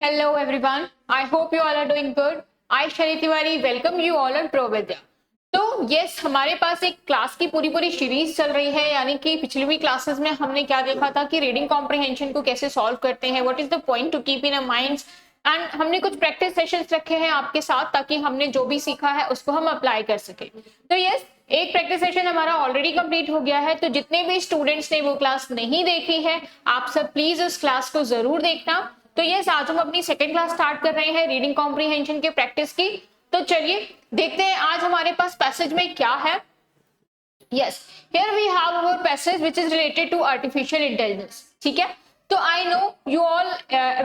Hello everyone. I hope you all are doing good. I Shari Tiwari welcome you all on ProVidya. तो yes हमारे पास एक class की पूरी series चल रही है, यानी कि पिछली भी क्लासेस में हमने क्या देखा था कि रीडिंग कॉम्प्रिहेंशन को कैसे सॉल्व करते हैं, what is the point two keep in a minds, and हमने कुछ प्रैक्टिस सेशंस रखे हैं आपके साथ ताकि हमने जो भी सीखा है उसको हम अप्लाई कर सके। तो यस एक प्रैक्टिस सेशन हमारा ऑलरेडी कंप्लीट हो गया है, तो जितने भी स्टूडेंट्स ने वो क्लास नहीं देखी है आप सब प्लीज उस क्लास को जरूर देखना। तो यस आज हम अपनी सेकेंड क्लास स्टार्ट कर रहे हैं रीडिंग कॉम्प्रिहेंशन के प्रैक्टिस की। तो चलिए देखते हैं आज हमारे पास पैसेज में क्या है। Yes here we have our passage which is related to artificial intelligence. ठीक है, तो I know you all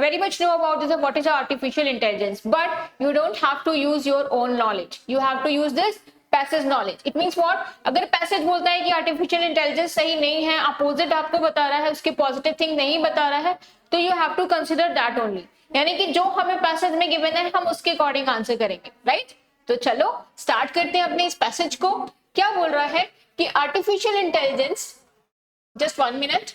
very much know about this what is artificial intelligence, but you don't have to use your own knowledge, you have to use this passage knowledge. It means what, अगर passage बोलता है कि artificial intelligence सही नहीं है, opposite आपको बता रहा है, उसके पॉजिटिव थिंग नहीं बता रहा है, तो you have to consider that only, यानी कि जो हमें पैसेज में गिवन है हम उसके अकॉर्डिंग आंसर करेंगे, राइट। तो चलो स्टार्ट करते हैं अपने इस पैसेज को। क्या बोल रहा है कि artificial intelligence, just 1 minute,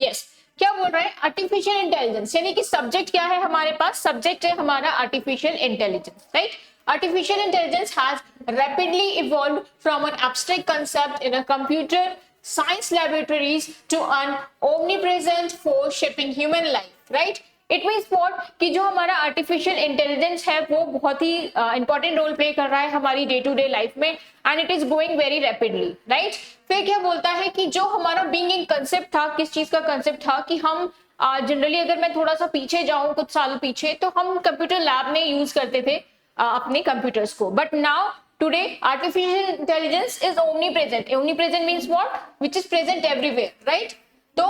yes क्या बोल रहा है आर्टिफिशियल इंटेलिजेंस, यानी कि सब्जेक्ट क्या है हमारे पास, सब्जेक्ट है हमारा artificial intelligence, right. Artificial intelligence has rapidly evolved from an abstract concept in a computer science laboratories to an omnipresent force shaping human life, right? It means what कि जो हमारा artificial intelligence है वो बहुत ही important role play कर रहा है हमारी डे टू डे लाइफ में, and it is growing very rapidly, right? फिर क्या बोलता है कि जो हमारा being कंसेप्ट था, किस चीज का कंसेप्ट था कि हम जनरली अगर मैं थोड़ा सा पीछे जाऊं कुछ सालों पीछे, तो हम कंप्यूटर लैब में यूज करते थे अपने कंप्यूटर्स को, but now today artificial intelligence is omnipresent. Omnipresent means what, which is present everywhere, right? So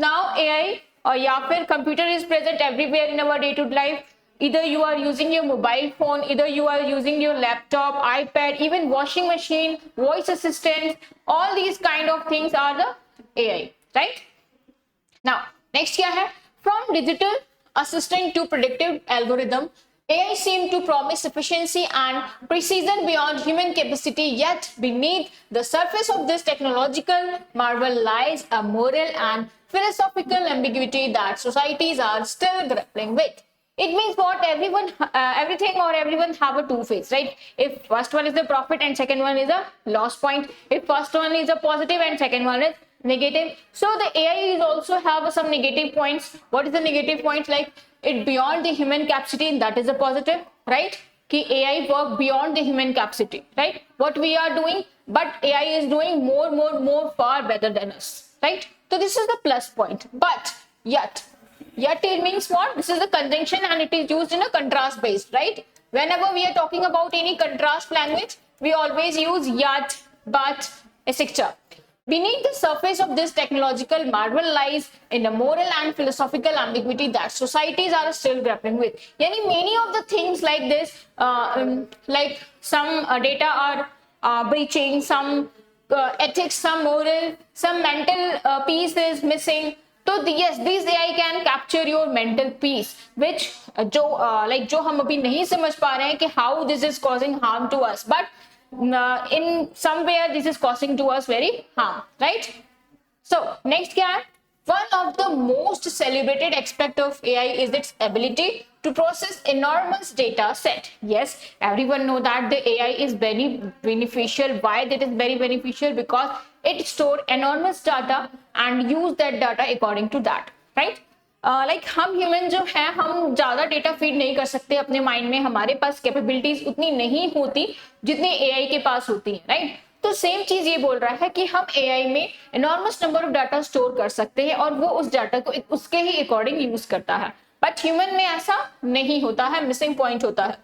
now AI or या फिर computer is present everywhere in our day to day life. Either you are using your mobile phone, either you are using your laptop, iPad, even washing machine, voice assistant, all these kind of things are the AI, right? Now next क्या है, from digital assistant to predictive algorithm, AI seemed to promise efficiency and precision beyond human capacity, yet beneath the surface of this technological marvel lies a moral and philosophical ambiguity that societies are still grappling with. It means what, everything or everyone have a two face, right? If first one is the profit and second one is a loss point, if first one is a positive and second one is negative, so the AI is also have some negative points. What is the negative points? Like it beyond the human capacity, that is a positive, right? कि AI work beyond the human capacity, right? What we are doing, but AI is doing more far better than us, right? So this is the plus point. But yet it means what, this is a conjunction and it is used in a contrast based, right? Whenever we are talking about any contrast language, we always use yet, but, etc. Beneath the surface of this technological marvel lies in a moral and philosophical ambiguity that societies are still grappling with. Yani many of the things like this, like some data are breaching, some ethics, some moral, some mental peace is missing. तो yes, these AI can capture your mental peace, which जो हम अभी नहीं समझ पा रहे हैं कि how this is causing harm to us, but in somewhere this is causing to us very harm, right? So next क्या है, one of the most celebrated aspect of AI is its ability to process enormous data set. Yes, everyone know that the AI is very beneficial. Why that is very beneficial? Because it store enormous data and use that data according to that, right? Like हम human जो है हम ज्यादा data feed नहीं कर सकते अपने mind में, हमारे पास कैपेबिलिटीज उतनी नहीं होती जितनी एआई के पास होती है, राइट? तो सेम चीज ये बोल रहा है कि हम एआई में enormous number of data store कर सकते हैं और वो उस डाटा को उसके ही अकॉर्डिंग यूज करता है, बट ह्यूमन में ऐसा नहीं होता है, मिसिंग पॉइंट होता है।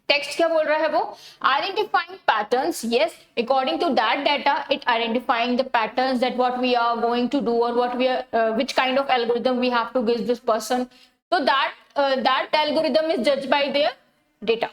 टेक्स्ट क्या बोल रहा है वो, identifying patterns, yes according to that data it identifying the patterns that what we are going to do और what we are which kind of algorithm we have to give this person, so that algorithm is judged by their data.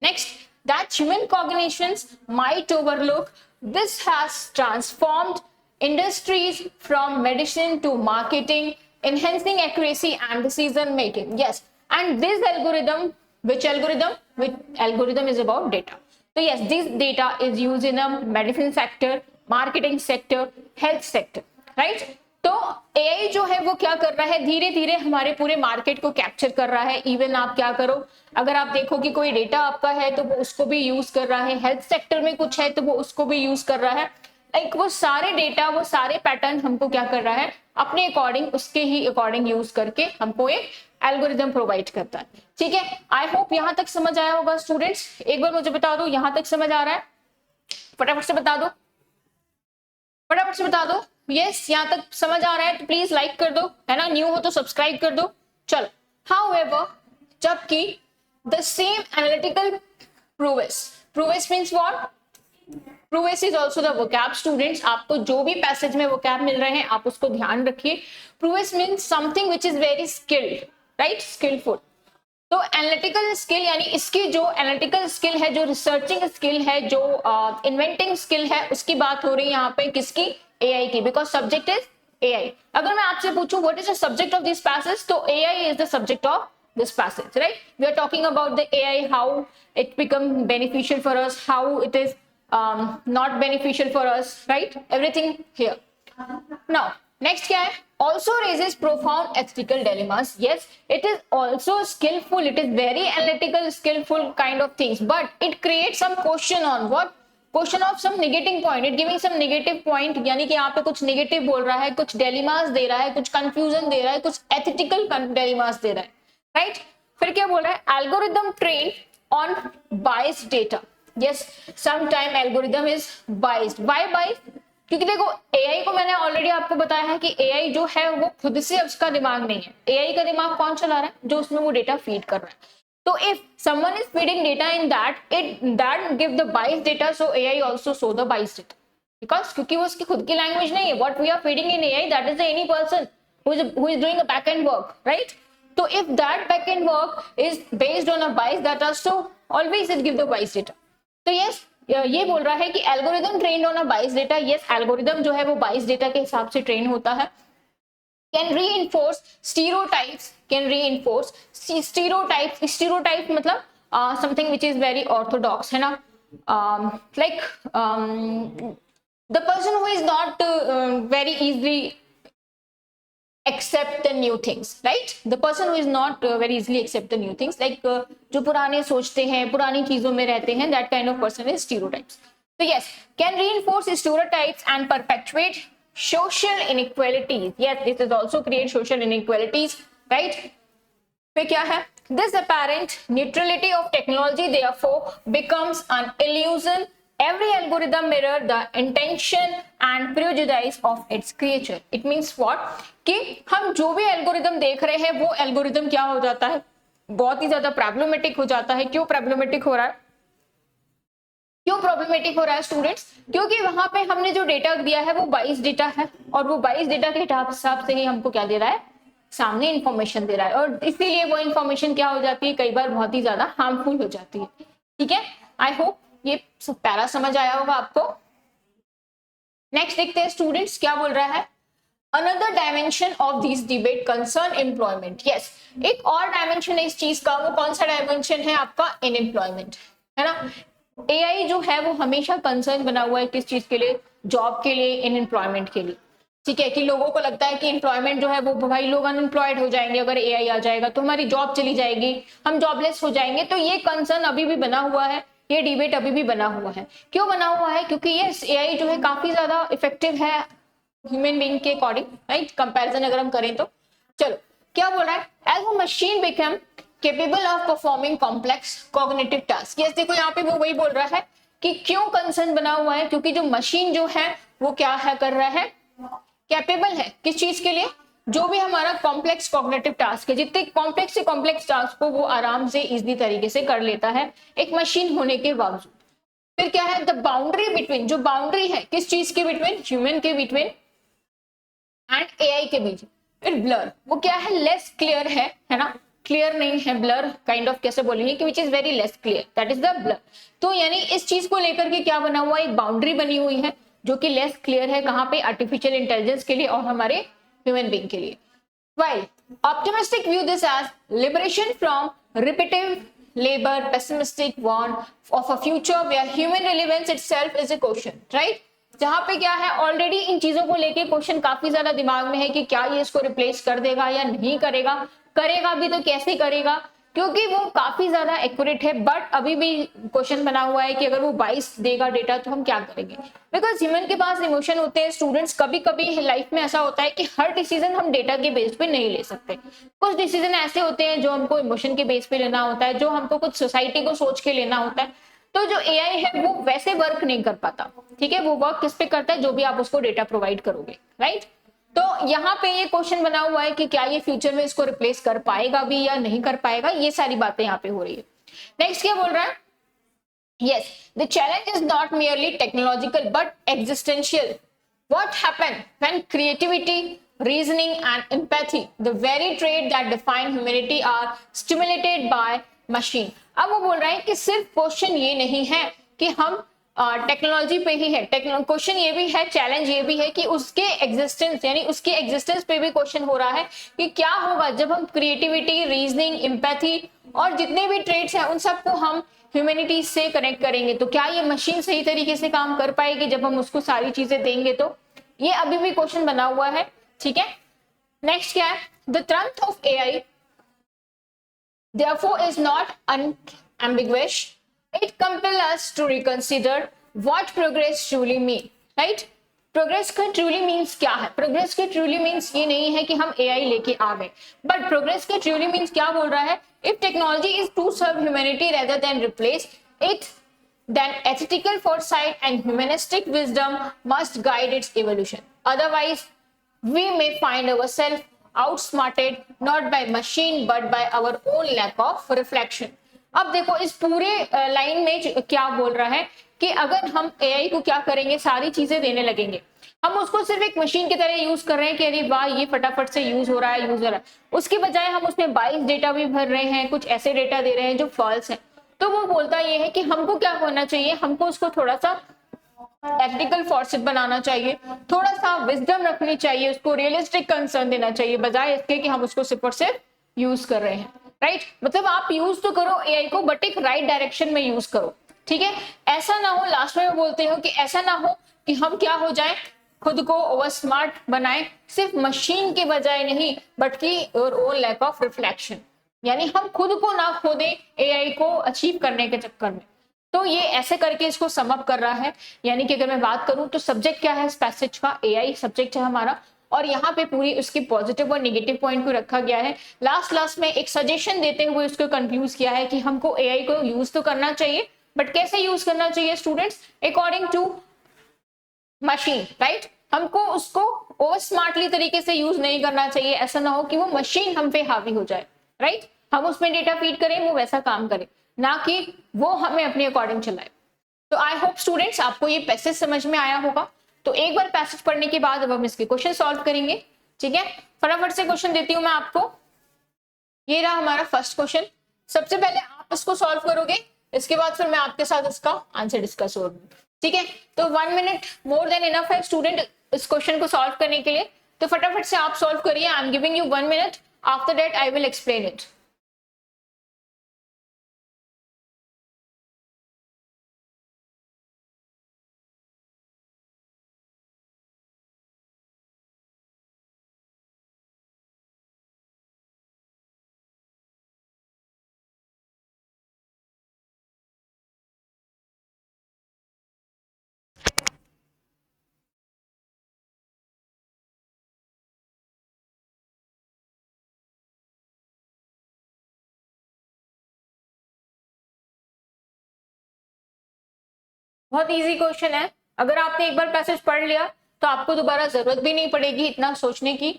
Next, that human cognitions might overlook, this has transformed industries from medicine to marketing, enhancing accuracy and decision making. Yes, and this algorithm, which algorithm is about data. So yes, this data is used in a medicine sector, marketing sector, health sector, right? तो AI जो है वो क्या कर रहा है, धीरे धीरे हमारे पूरे मार्केट को कैप्चर कर रहा है। इवन आप क्या करो, अगर आप देखो कि कोई डेटा आपका है तो वो उसको भी यूज कर रहा है, हेल्थ सेक्टर में कुछ है तो वो उसको भी यूज कर रहा है। लाइक वो सारे डेटा, वो सारे पैटर्न हमको क्या कर रहा है, अपने अकॉर्डिंग, उसके ही अकॉर्डिंग यूज करके हमको एक एल्गोरिदम प्रोवाइड करता है। ठीक है, आई होप यहां तक समझ आया होगा स्टूडेंट्स। एक बार मुझे बता दो यहां तक समझ आ रहा है, फटाफट से बता दो, फटाफट से बता दो। यस, यहां तक समझ आ रहा है तो प्लीज लाइक कर दो, है ना, न्यू हो तो सब्सक्राइब कर दो। चलो, हाउएवर, जबकि the same analytical prowess means what, prowess is also the vocab. Students, आपको जो भी पैसेज में वोकैब मिल रहे हैं आप उसको ध्यान रखिए। Prowess means something which is very skilled, right, skilful. तो एनालिटिकल स्किल यानी इसकी जो एनालिटिकल स्किल है, जो रिसर्चिंग स्किल है, जो इन्वेंटिंग स्किल है, उसकी बात हो रही है यहाँ पे किसकी, एआई की, बिकॉज सब्जेक्ट इज एआई। अगर मैं आपसे पूछूं what is the subject of this passage, तो AI is the subject of this passage, right? We are talking about the AI, how it become beneficial for us, how it is not beneficial for us, right? Everything here. Now, next क्या है? Also raises profound ethical dilemmas. Yes, it is also skillful. It is very analytical, skillful kind of things, but it creates some question on what? Question of some negative point. It giving some negative point. यानी कि यहाँ पे कुछ negative बोल रहा है, कुछ dilemmas दे रहा है, कुछ confusion दे रहा है, कुछ ethical dilemmas दे रहा है. राइट, फिर क्या बोल रहा है, algorithm train on biased data. Yes, some time algorithm is biased. Why biased? क्योंकि देखो एआई को मैंने ऑलरेडी आपको बताया है कि एआई जो है वो खुद से उसका दिमाग नहीं है। एआई का दिमाग कौन चला रहा है, जो उसमें वो डेटा फीड कर रहा है। तो if someone is feeding data in that give the biased data, so AI also show the biased data, because क्योंकि वो उसकी खुद की लैंग्वेज नहीं है। What we are feeding in AI, that is any person who is doing a back end work, right? So if that backend work is based on a bias data, so always it give the bias data. तो yes, ये बोल रहा है कि algorithm train on a बाइस data. Yes, algorithm जो है वो बाइस डेटा के हिसाब से ट्रेन होता है। Can reinforce stereotypes, can reinforce stereotypes. Stereotype मतलब something which is very orthodox, है ना, like the person who is not very easily accept the new things, right? The person who is not very easily accept the new things, like जो पुराने सोचते हैं, पुरानी चीजों में रहते हैं, that kind of person is stereotypes. So yes, can reinforce stereotypes and perpetuate social inequalities. Yes, this is also create social inequalities, right? फिर क्या है, this apparent neutrality of technology therefore becomes an illusion. Every algorithm mirror the intention and prejudice of its creator. It means what? कि हम जो भी algorithm देख रहे हैं वो एल्गोरिदम क्या हो जाता है, बहुत ही ज्यादा प्रॉब्लमेटिक हो जाता है। क्यों प्रॉब्लमेटिक हो रहा है, क्यों प्रॉब्लमेटिक हो रहा है स्टूडेंट्स? क्योंकि वहां पे हमने जो डेटा दिया है वो बाइस डेटा है, और वो बाइस डेटा के हिसाब से ही हमको क्या दे रहा है, सामने इंफॉर्मेशन दे रहा है, और इसीलिए वो इंफॉर्मेशन क्या हो जाती है, कई बार बहुत ही ज्यादा हार्मफुल हो जाती है। ठीक है, आई होप ये सब पैरा समझ आया होगा आपको। नेक्स्ट देखते हैं स्टूडेंट्स क्या बोल रहा है। Another dimension of this debate concern employment. Yes, एक और डायमेंशन है इस चीज का, वो कौन सा डायमेंशन है आपका, अनएम्प्लॉयमेंट, है ना। एआई जो है वो हमेशा कंसर्न बना हुआ है किस चीज के लिए, जॉब के लिए, अनएम्प्लॉयमेंट के लिए। ठीक है, कि लोगों को लगता है कि एम्प्लॉयमेंट जो है वो, भाई लोग अनएम्प्लॉयड हो जाएंगे, अगर एआई आ जाएगा तो हमारी जॉब चली जाएगी, हम जॉबलेस हो जाएंगे। तो ये कंसर्न अभी भी बना हुआ है, ये डिबेट अभी भी बना हुआ है। क्यों बना हुआ है? क्योंकि ये एआई जो है काफी ज्यादा इफेक्टिव है ह्यूमन बीइंग के अकॉर्डिंग, राइट, कंपैरिजन अगर हम करें तो। चलो क्या बोल रहा है, as a machine become capable of performing complex cognitive task. Yes, देखो यहाँ पे वो वही बोल रहा है कि क्यों कंसर्न बना हुआ है, क्योंकि जो मशीन जो है वो क्या है, कर रहा है, कैपेबल है किस चीज के लिए, जो भी हमारा कॉम्प्लेक्स कॉग्निटिव टास्क है, जितने कॉम्प्लेक्स से कॉम्प्लेक्स टास्क को वो आराम से इजीली तरीके से कर लेता है एक मशीन होने के बावजूद। फिर क्या है, द बाउंड्री बिटवीन, जो बाउंड्री है किस चीज के बिटवीन, ह्यूमन के बिटवीन एंड एआई के बीच, फिर ब्लर, वो क्या है, लेस क्लियर है ना, क्लियर नहीं है, ब्लर काइंड ऑफ कैसे बोलेंगे कि विच is very less clear, that is the blur. तो यानी इस चीज को लेकर के क्या बना हुआ है, एक बाउंड्री बनी हुई है जो कि लेस क्लियर है, कहाँ पे, आर्टिफिशियल इंटेलिजेंस के लिए और हमारे ह्यूमन बीइंग के लिए। While optimistic view this as liberation from repetitive labor, pessimistic one of a future where human relevance itself is a quotient, right? जहां पे क्या है ऑलरेडी इन चीजों को लेके क्वेश्चन काफी ज्यादा दिमाग में है कि क्या ये इसको रिप्लेस कर देगा या नहीं करेगा, करेगा भी तो कैसे करेगा, क्योंकि वो काफी ज्यादा एक्यूरेट है। बट अभी भी क्वेश्चन बना हुआ है कि अगर वो 22 देगा डेटा तो हम क्या करेंगे, बिकॉज ह्यूमन के पास इमोशन होते हैं। स्टूडेंट्स कभी कभी लाइफ में ऐसा होता है कि हर डिसीजन हम डेटा के बेस पे नहीं ले सकते। कुछ डिसीजन ऐसे होते हैं जो हमको इमोशन के बेस पे लेना होता है, जो हमको कुछ सोसाइटी को सोच के लेना होता है। तो जो एआई है वो वैसे वर्क नहीं कर पाता, ठीक है। वो वर्क किस पे करता है, जो भी आप उसको डेटा प्रोवाइड करोगे, राइट। तो यहाँ पे ये क्वेश्चन बना हुआ है कि क्या ये फ्यूचर में इसको रिप्लेस कर पाएगा भी या नहीं कर पाएगा, ये सारी बातें यहाँ पे हो रही है। नेक्स्ट क्या बोल रहा है, yes, the challenge is not merely technological but existential. What happened when creativity, reasoning and empathy, the very trait that define humanity, are stimulated by machine? अब वो बोल रहा है कि सिर्फ क्वेश्चन ये नहीं है कि हम टेक्नोलॉजी पे ही है, क्वेश्चन ये भी है, चैलेंज ये भी है कि उसके एग्जिस्टेंस यानी उसके एग्जिस्टेंस पे भी क्वेश्चन हो रहा है कि क्या होगा जब हम क्रिएटिविटी, रीजनिंग, एम्पैथी और जितने भी ट्रेड्स हैं उन सबको हम ह्यूमैनिटी से कनेक्ट करेंगे। तो क्या ये मशीन सही तरीके से काम कर पाएगी जब हम उसको सारी चीजें देंगे? तो ये अभी भी क्वेश्चन बना हुआ है, ठीक है। नेक्स्ट क्या है, the Trump of AI therefore is not unambiguous. It compels us to reconsider what progress truly mean, right? Progress का ट्रूली मीन्स क्या है? प्रोग्रेस के ट्रूली मीन्स ये नहीं है कि हम एआई लेके आ गए, बट प्रोग्रेस के ट्रूली मीन्स क्या बोल रहा है, if technology is to serve humanity rather than replace it, then ethical foresight and humanistic wisdom must guide its evolution. Otherwise, we may find ourselves outsmarted not by machine but by our own lack of reflection. अब देखो इस पूरे line में क्या बोल रहा है कि अगर हम एआई को क्या करेंगे, सारी चीजें देने लगेंगे, हम उसको सिर्फ एक मशीन की तरह यूज कर रहे हैं कि अरे वाह ये फटाफट से यूज हो रहा है, उसके बजाय हम उसमें 22 डेटा भी भर रहे हैं, कुछ ऐसे डेटा दे रहे हैं जो फॉल्स है। तो वो बोलता ये है कि हमको क्या होना चाहिए, हमको उसको थोड़ा सा एथिकल फॉरसेट बनाना चाहिए, थोड़ा सा विजडम रखनी चाहिए, उसको रियलिस्टिक कंसर्न देना चाहिए, बजाय इसके कि हम उसको सिर्फ और सिर्फ यूज कर रहे हैं, राइट। मतलब आप यूज तो करो एआई को, बट एक राइट डायरेक्शन में यूज करो, ठीक है। ऐसा ना हो, लास्ट में बोलते हो कि ऐसा ना हो कि हम क्या हो जाए, खुद को ओवर स्मार्ट बनाए, सिर्फ मशीन के बजाय नहीं बट की और ओन लैक ऑफ रिफ्लेक्शन, यानी हम खुद को ना खो दें एआई को अचीव करने के चक्कर में। तो ये ऐसे करके इसको सम अप कर रहा है। यानी कि अगर मैं बात करूं तो सब्जेक्ट क्या है इस पैसेज का, एआई सब्जेक्ट है हमारा, और यहाँ पे पूरी उसकी पॉजिटिव और नेगेटिव पॉइंट को रखा गया है। लास्ट में एक सजेशन देते हुए उसको कंक्लूड किया है कि हमको एआई को यूज तो करना चाहिए, बट कैसे यूज करना चाहिए students, according to machine, right. हमको उसको ओवर स्मार्टली तरीके से यूज नहीं करना चाहिए, ऐसा ना हो कि वो मशीन हम पे हावी हो जाए, राइट। हम उसमें डेटा फीड करें, वो वैसा काम करे, ना कि वो हमें अपने अकॉर्डिंग चलाए। तो आई होप स्टूडेंट्स आपको ये पैसेज समझ में आया होगा। तो एक बार पैसेज पढ़ने के बाद अब हम इसके क्वेश्चन सॉल्व करेंगे, ठीक है। फटाफट से क्वेश्चन देती हूँ मैं आपको। ये रहा हमारा फर्स्ट क्वेश्चन। सबसे पहले आप इसको सॉल्व करोगे, इसके बाद फिर मैं आपके साथ इसका आंसर डिस्कस करूंगी, ठीक है। तो 1 मिनट मोर देन इनफ है स्टूडेंट इस क्वेश्चन को सॉल्व करने के लिए। तो फटाफट से आप सॉल्व करिए। आई am giving you 1 minute, after that I will explain it. बहुत इजी क्वेश्चन है, अगर आपने एक बार पैसेज पढ़ लिया तो आपको दोबारा जरूरत भी नहीं पड़ेगी इतना सोचने की।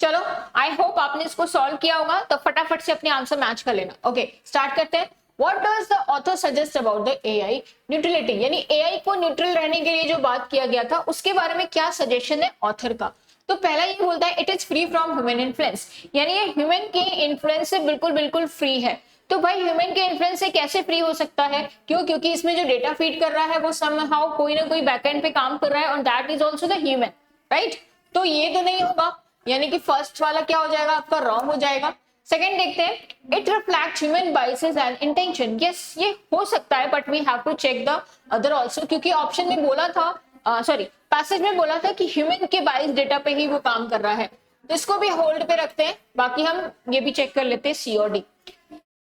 चलो आई होप आपने इसको सॉल्व किया होगा, तो फटाफट से अपने आंसर मैच कर लेना। ओके स्टार्ट करते हैं। What does the author suggest about the AI neutrality? यानी AI को न्यूट्रल रहने के लिए जो बात किया गया था उसके बारे में क्या सजेशन है ऑथर का। तो पहला ये बोलता है it is free from human influence, यानी ये ह्यूमन के इन्फ्लुएंस से बिल्कुल फ्री है। तो भाई ह्यूमन के इन्फ्लुएंस से कैसे फ्री हो सकता है, क्यों? क्योंकि इसमें जो डेटा फीड कर रहा है वो समहाउ कोई ना कोई बैकएंड पे काम कर रहा है, और that is also the human, right. तो ये तो नहीं होगा, यानी कि फर्स्ट वाला क्या हो जाएगा आपका, रॉन्ग हो जाएगा। सेकंड देखते हैं, it reflect human biases and intention. Yes ये हो सकता है, but we have to check the other also, क्योंकि ऑप्शन में बोला था सॉरी पैसेज में बोला था कि ह्यूमन के बाइस डेटा पे ही वो काम कर रहा है, तो इसको भी होल्ड पे रखते हैं। बाकी हम ये भी चेक कर लेते हैं सी और D.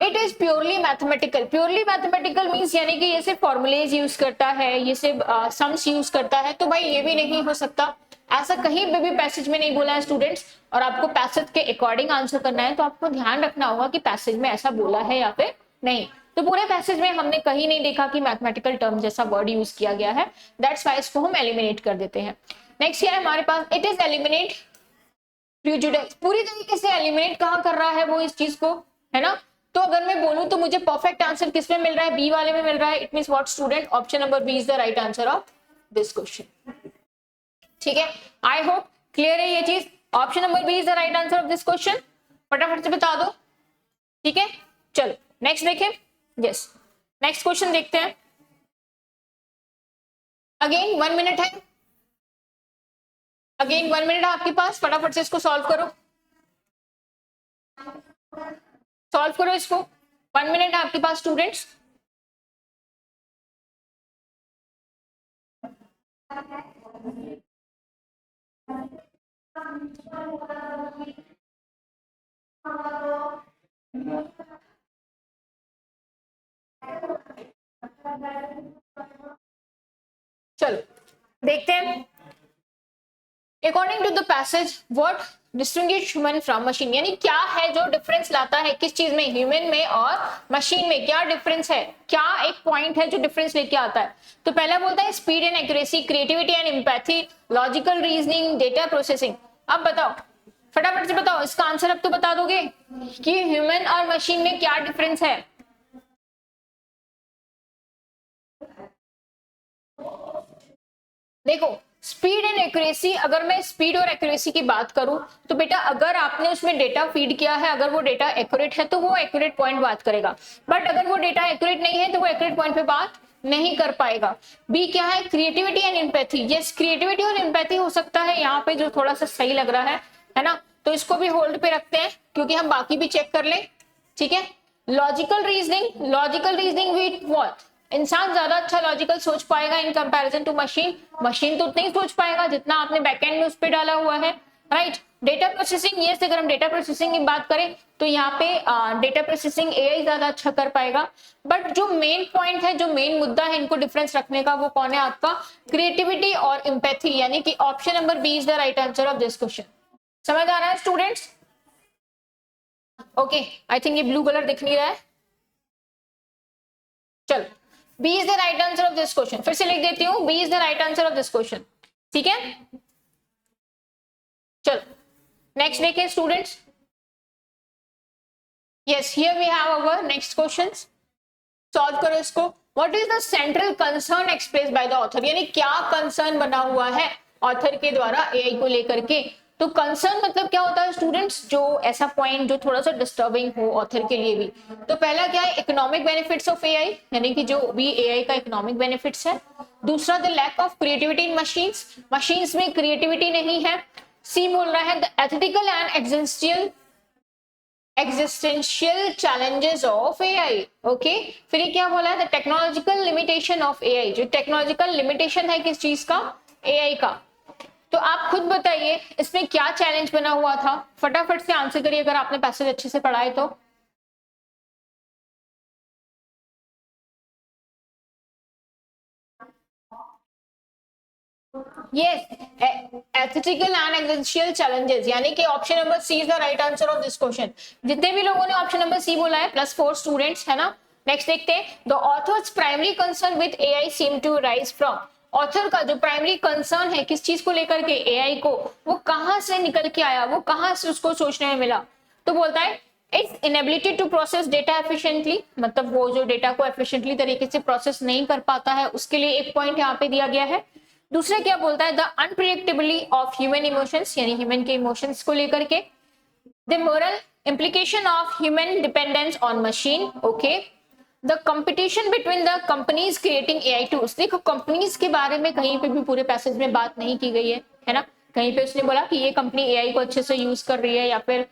It is purely mathematical. Purely mathematical means यानी कि ये सिर्फ फॉर्मुलेज यूज करता है, ये सिर्फ सम्स यूज करता है, तो भाई ये भी नहीं हो सकता। ऐसा कहीं पे भी पैसेज में नहीं बोला है स्टूडेंट्स, और आपको पैसेज के अकॉर्डिंग आंसर करना है, तो आपको ध्यान रखना होगा कि पैसेज में ऐसा बोला है या फिर नहीं। तो पूरे पैसेज में हमने कहीं नहीं देखा कि मैथमेटिकल टर्म जैसा वर्ड यूज किया गया है, दैट्स व्हाई इसको हम एलिमिनेट कर देते हैं। नेक्स्ट क्या है हमारे पास, इट इज एलिमिनेट प्रेजुडिस। पूरी तरीके से एलिमिनेट कहाँ कर रहा है वो इस चीज को, है ना। तो अगर मैं बोलूं तो मुझे परफेक्ट आंसर किस में मिल रहा है, बी वाले में मिल रहा है। It means what student, option number B is the right answer of this question. ठीक है, आई होप क्लियर है ये चीज। Option number B is the right answer of this question, फटाफट से बता दो। ठीक है, चलो नेक्स्ट देखें। यस, नेक्स्ट क्वेश्चन देखते हैं। अगेन 1 मिनट है, अगेन 1 मिनट है आपके पास, फटाफट से इसको सॉल्व करो, सॉल्व करो इसको। 1 मिनट है आपके पास स्टूडेंट्स। चलो देखते हैं। According to the passage what distinguish human from machine, यानी क्या है जो डिफरेंस लाता है किस चीज में, ह्यूमन में और मशीन में क्या डिफरेंस है, क्या एक पॉइंट है जो डिफरेंस लेके आता है। तो पहला बोलता है speed and accuracy, creativity and empathy, logical reasoning, data processing. अब बताओ, फटाफट से बताओ इसका आंसर। अब तो बता दोगे कि ह्यूमन और मशीन में क्या डिफरेंस है। देखो स्पीड एंड एक्यूरेसी, अगर मैं स्पीड और एक्यूरेसी की बात करूं तो बेटा अगर आपने उसमें डेटा फीड किया है, अगर वो डेटा एक्यूरेट है तो वो एक्यूरेट पॉइंट बात करेगा, बट अगर वो डेटा एक्यूरेट नहीं है तो वो एक्यूरेट पॉइंट पे बात नहीं कर पाएगा। बी क्या है, creativity and empathy. Yes, creativity और एम्पैथी हो सकता है यहाँ पे जो थोड़ा सा सही लग रहा है ना, तो इसको भी होल्ड पे रखते हैं क्योंकि हम बाकी भी चेक कर ले। ठीक है, logical reasoning, logical reasoning with what, इंसान ज्यादा अच्छा लॉजिकल सोच पाएगा in comparison to machine. Machine तो उतना ही सोच पाएगा जितना आपने बैकएंड में उस पर डाला हुआ है, राइट। डेटा प्रोसेसिंग, ये अगर हम डेटा प्रोसेसिंग की बात करें तो यहाँ पे डेटा प्रोसेसिंग एआई ज्यादा अच्छा कर पाएगा, बट जो मेन पॉइंट है, जो मेन मुद्दा है इनको डिफरेंस रखने का, वो कौन है आपका, क्रिएटिविटी और एम्पैथी, यानी कि option number B is the right answer of this question. समझ आ रहा है स्टूडेंट्स? ओके, आई थिंक ये ब्लू कलर दिख नहीं रहा है। चलो, B is the right answer of this question। फिर से लिख देती हूँ, B is the right answer of this question। ठीक है, चलो नेक्स्ट देखें students. Yes, here we have our next questions, solve करो इसको। What is the central concern express by the author, यानी क्या कंसर्न बना हुआ है ऑथर के द्वारा एआई को लेकर के। तो कंसर्न मतलब क्या होता है स्टूडेंट्स, जो ऐसा पॉइंट जो थोड़ा सा डिस्टर्बिंग हो ऑथर के लिए भी। तो पहला क्या है, इकोनॉमिक बेनिफिट्स ऑफ एआई, यानी कि जो भी एआई का इकोनॉमिक बेनिफिट्स है। दूसरा, the lack of creativity in machines, machines में क्रिएटिविटी नहीं है। सी बोल रहा है the ethical and existential challenges of AI. Okay, फिर ये क्या बोला है, the technological limitation of AI, जो टेक्नोलॉजिकल लिमिटेशन है किस चीज का, एआई का। तो आप खुद बताइए इसमें क्या चैलेंज बना हुआ था, फटाफट से आंसर करिए अगर आपने पैसेज अच्छे से पढ़ा है तो। Yes, ethical and existential challenges, यानी कि option number C is the right answer of this question. जितने भी लोगों ने ऑप्शन नंबर सी बोला है +4 स्टूडेंट्स, है ना। नेक्स्ट देखते हैं, the author's primary concern with AI seem to rise from, author का जो प्राइमरी कंसर्न है किस चीज को लेकर के, एआई को, वो कहां से निकल के आया, वो कहां से उसको सोचने में मिला। तो बोलता है its inability to process data efficiently, मतलब वो जो डेटा को एफिशिएंटली तरीके से प्रोसेस नहीं कर पाता है, उसके लिए एक पॉइंट यहाँ पे दिया गया है। दूसरा क्या बोलता है, the unpredictability of human emotions, यानी ह्यूमन के इमोशंस को लेकर के। The moral implication of human dependence on machine, okay, the competition between the companies creating AI tools। देखो कंपनीज के बारे में कहीं पे भी पूरे पैसेज में बात नहीं की गई है ना। कहीं पे उसने बोला कि ये कंपनी एआई को अच्छे से यूज कर रही है या फिर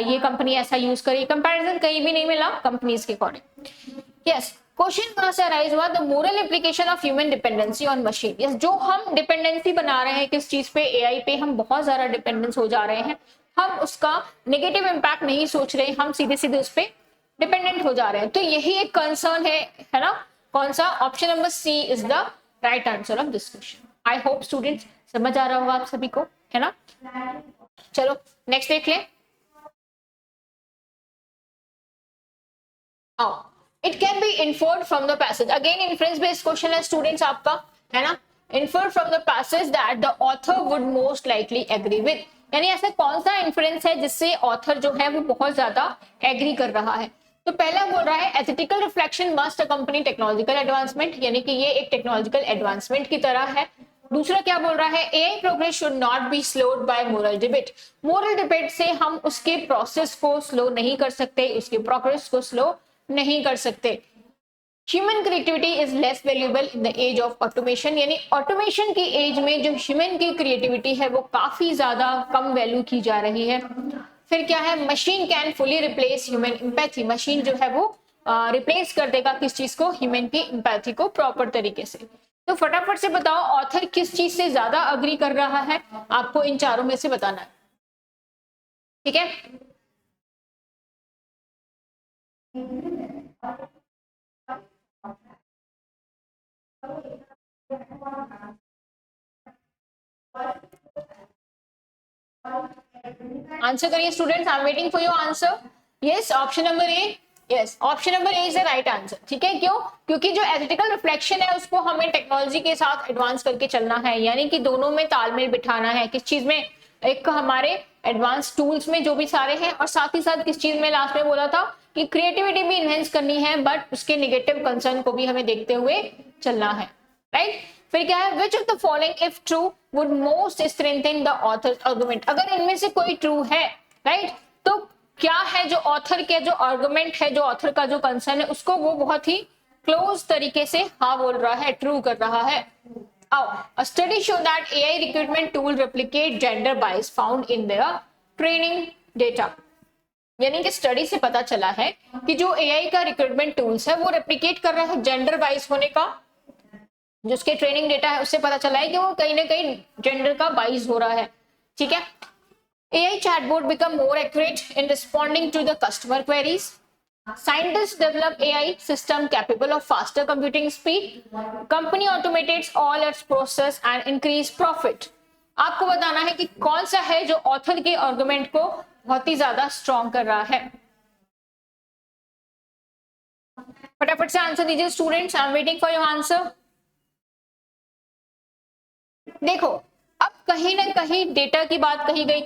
ये कंपनी ऐसा यूज कर रही है, कंपैरिजन कहीं भी नहीं मिला कंपनीज के अकॉर्डिंग। यस, क्वेश्चन कहां से अराइज हुआ, the moral application of human dependency on machine. Yes, जो हम डिपेंडेंसी बना रहे हैं किस चीज पे, एआई पे, हम बहुत ज्यादा डिपेंडेंस हो जा रहे हैं, हम उसका नेगेटिव इम्पैक्ट नहीं सोच रहे, हम सीधे सीधे उस पर डिपेंडेंट हो जा रहे हैं। तो यही एक कंसर्न है ना। कौन सा, option number C is the right answer of this question. I hope students समझ आ रहा होगा आप सभी को, है ना। चलो नेक्स्ट देख लें। It can be inferred from the passage, again inference based question है स्टूडेंट्स आपका, है ना। Inferred from the passage that the author would most likely agree with, यानी ऐसा कौन सा इन्फ्रेंस है जिससे ऑथर जो है वो बहुत ज्यादा एग्री कर रहा है। तो पहला बोल रहा है ethical reflection must accompany technological advancement, यानी कि ये एक टेक्नोलॉजिकल एडवांसमेंट की तरह है। दूसरा क्या बोल रहा है, AI progress should not be slowed by moral debate, moral debate से हम उसके प्रोसेस को स्लो नहीं कर सकते, उसके प्रोग्रेस को स्लो नहीं कर सकते। Human creativity is less valuable in the age of automation, यानी ऑटोमेशन की एज में जो ह्यूमन की क्रिएटिविटी है वो काफी ज्यादा कम वैल्यू की जा रही है। फिर क्या है, machine can fully replace human empathy, machine जो है वो रिप्लेस कर देगा किस चीज को, ह्यूमन की एम्पैथी को प्रॉपर तरीके से। तो फटाफट से बताओ ऑथर किस चीज से ज्यादा अग्री कर रहा है, आपको इन चारों में से बताना है, ठीक है। आंसर करिए students, I am waiting for your answer. Yes, option number A, yes option number A is the right answer, ठीक है। क्यों, क्योंकि जो एथिकल रिफ्लेक्शन है उसको हमें टेक्नोलॉजी के साथ एडवांस करके चलना है, यानी कि दोनों में तालमेल बिठाना है। किस चीज में, एक हमारे एडवांस टूल्स में जो भी सारे हैं, और साथ ही साथ किस चीज में, लास्ट में बोला था कि क्रिएटिविटी भी इनहेंस करनी है, बट उसके नेगेटिव कंसर्न को भी हमें देखते हुए चलना है, राइट। फिर क्या है, which of the following if true would most strengthen the author's argument, अगर इनमें से कोई ट्रू है, राइट, तो क्या है जो ऑथर के जो आर्गुमेंट है, जो ऑथर का जो कंसर्न है, उसको वो बहुत ही क्लोज तरीके से हाँ बोल रहा है, ट्रू कर रहा है। A study show that AI recruitment tool replicate gender bias found in their training data, यानी कि स्टडी से पता चला है कि जो एआई का रिक्रूटमेंट टूल्स है वो रेप्लिकेट कर रहा है जेंडर बाइस होने का, जो उसके ट्रेनिंग डेटा है उससे पता चला है कि वो कहीं ना कहीं जेंडर का बाइस हो रहा है, ठीक है। AI chatbot become more accurate in responding to the customer queries. Scientists develop AI system capable of faster computing speed. Company automates all its process and increase profit. आपको बताना है कि कौन सा है जो ऑथर के आर्गुमेंट को बहुत ही ज्यादा स्ट्रॉन्ग कर रहा है। फटाफट से आंसर दीजिए students, I am waiting for your answer. देखो, अब कहीं ना कहीं डेटा की बात कही गई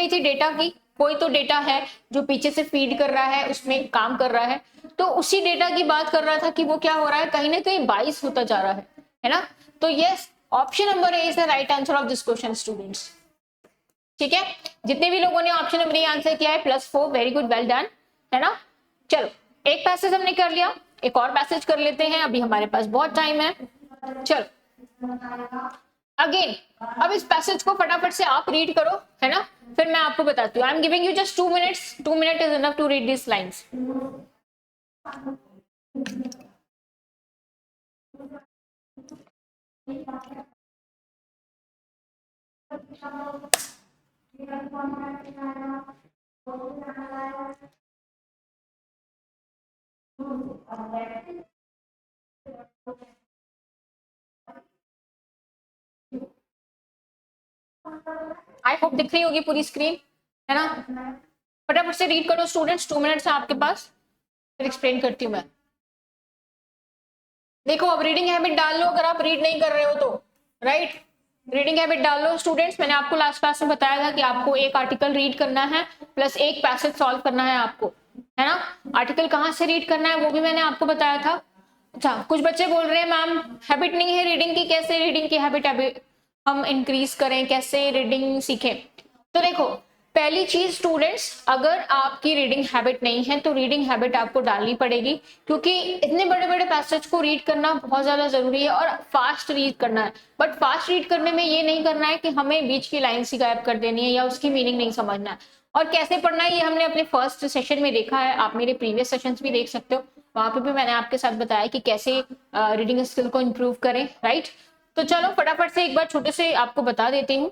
थी, डेटा की। कोई तो डेटा है जो पीछे से फीड कर रहा है, उसमें काम कर रहा है, तो उसी डेटा की बात कर रहा था कि वो क्या हो रहा है, कहीं ना कहीं बाइस होता जा रहा है ना। तो yes, option number A is the right answer of this question students, ठीक है। जितने भी लोगों ने ऑप्शन नंबर ए आंसर किया है +4, वेरी गुड, वेल डन, है ना। चलो, एक पैसेज हमने कर लिया, एक और पैसेज कर लेते हैं, अभी हमारे पास बहुत टाइम है। चलो अगेन, अब इस पैसेज को फटाफट से आप रीड करो, है ना, फिर मैं आपको बताती हूँ। I am giving you just 2 minutes, 2 minute is enough to read this lines. I hope दिख रही होगी पूरी स्क्रीन, है ना। फटाफट से रीड करो स्टूडेंट्स, 2 मिनट्स है आपके पास, फिर एक्सप्लेन करती हूँ मैं। देखो, अब रीडिंग हैबिट डाल लो अगर आप रीड नहीं कर रहे हो तो, राइट। रीडिंग हैबिट डाल लो स्टूडेंट्स। मैंने आपको लास्ट क्लास में बताया था कि आपको एक आर्टिकल रीड करना है प्लस एक पैसेज सॉल्व करना है आपको, है ना। आर्टिकल कहाँ से रीड करना है वो भी मैंने आपको बताया था। अच्छा, कुछ बच्चे बोल रहे हैं मैम हैबिट नहीं है रीडिंग की, कैसे रीडिंग की हैबिट हम इंक्रीज करें, कैसे रीडिंग सीखें। तो देखो, पहली चीज स्टूडेंट्स, अगर आपकी रीडिंग हैबिट नहीं है तो रीडिंग हैबिट आपको डालनी पड़ेगी, क्योंकि इतने बड़े बड़े पैसेज को रीड करना बहुत ज्यादा जरूरी है और फास्ट रीड करना है। बट फास्ट रीड करने में ये नहीं करना है कि हमें बीच की लाइन सी गायब कर देनी है या उसकी मीनिंग नहीं समझना है। और कैसे पढ़ना है ये हमने अपने फर्स्ट सेशन में देखा है, आप मेरे प्रीवियस सेशंस भी देख सकते हो। वहां पे भी मैंने आपके साथ बताया कि कैसे रीडिंग स्किल को इम्प्रूव करें, राइट। तो चलो फटाफट से एक बार छोटे से आपको बता देती हूँ।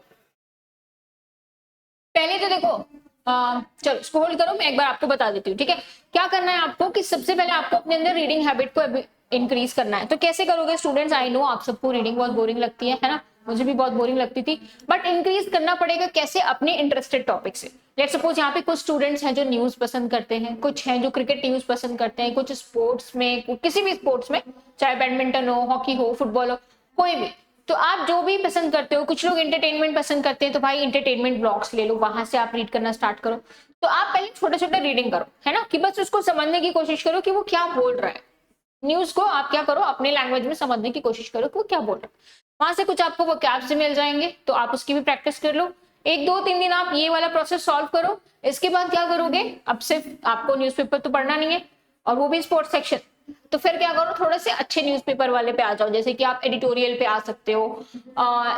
पहले तो देखो चलो इसको होल्ड करो, मैं एक बार आपको बता देती हूँ, ठीक है। क्या करना है आपको कि सबसे पहले आपको अपने अंदर रीडिंग हैबिट को इंक्रीज करना है। तो कैसे करोगे स्टूडेंट्स, आई नो आप सबको रीडिंग बहुत बोरिंग लगती है ना, मुझे भी बहुत बोरिंग लगती थी, बट इंक्रीज करना पड़ेगा कैसे, अपने इंटरेस्टेड टॉपिक से। लेट्स सपोज यहाँ पे कुछ स्टूडेंट्स हैं जो न्यूज पसंद करते हैं, कुछ हैं जो क्रिकेट न्यूज पसंद करते हैं, कुछ स्पोर्ट्स में, किसी भी स्पोर्ट्स में, चाहे बैडमिंटन हो, हॉकी हो, फुटबॉल हो, कोई भी। तो आप जो भी पसंद करते हो, कुछ लोग एंटरटेनमेंट पसंद करते हैं, तो भाई एंटरटेनमेंट ब्लॉग्स ले लो, वहां से आप रीड करना स्टार्ट करो। तो आप पहले छोटे छोटे रीडिंग करो, है ना, कि बस उसको समझने की कोशिश करो कि वो क्या बोल रहा है। न्यूज को आप क्या करो, अपने लैंग्वेज में समझने की कोशिश करो कि वो क्या बोल रहा है। वहां से कुछ आपको वोकैब्स मिल जाएंगे, तो आप उसकी भी प्रैक्टिस कर लो। 1 2 3 दिन आप ये वाला प्रोसेस सॉल्व करो। इसके बाद क्या करोगे, अब सिर्फ आपको न्यूज़पेपर तो पढ़ना नहीं है, और वो भी स्पोर्ट्स सेक्शन। तो फिर क्या करो, थोड़े से अच्छे न्यूज़पेपर वाले पे आ जाओ, जैसे कि आप एडिटोरियल पे आ सकते हो,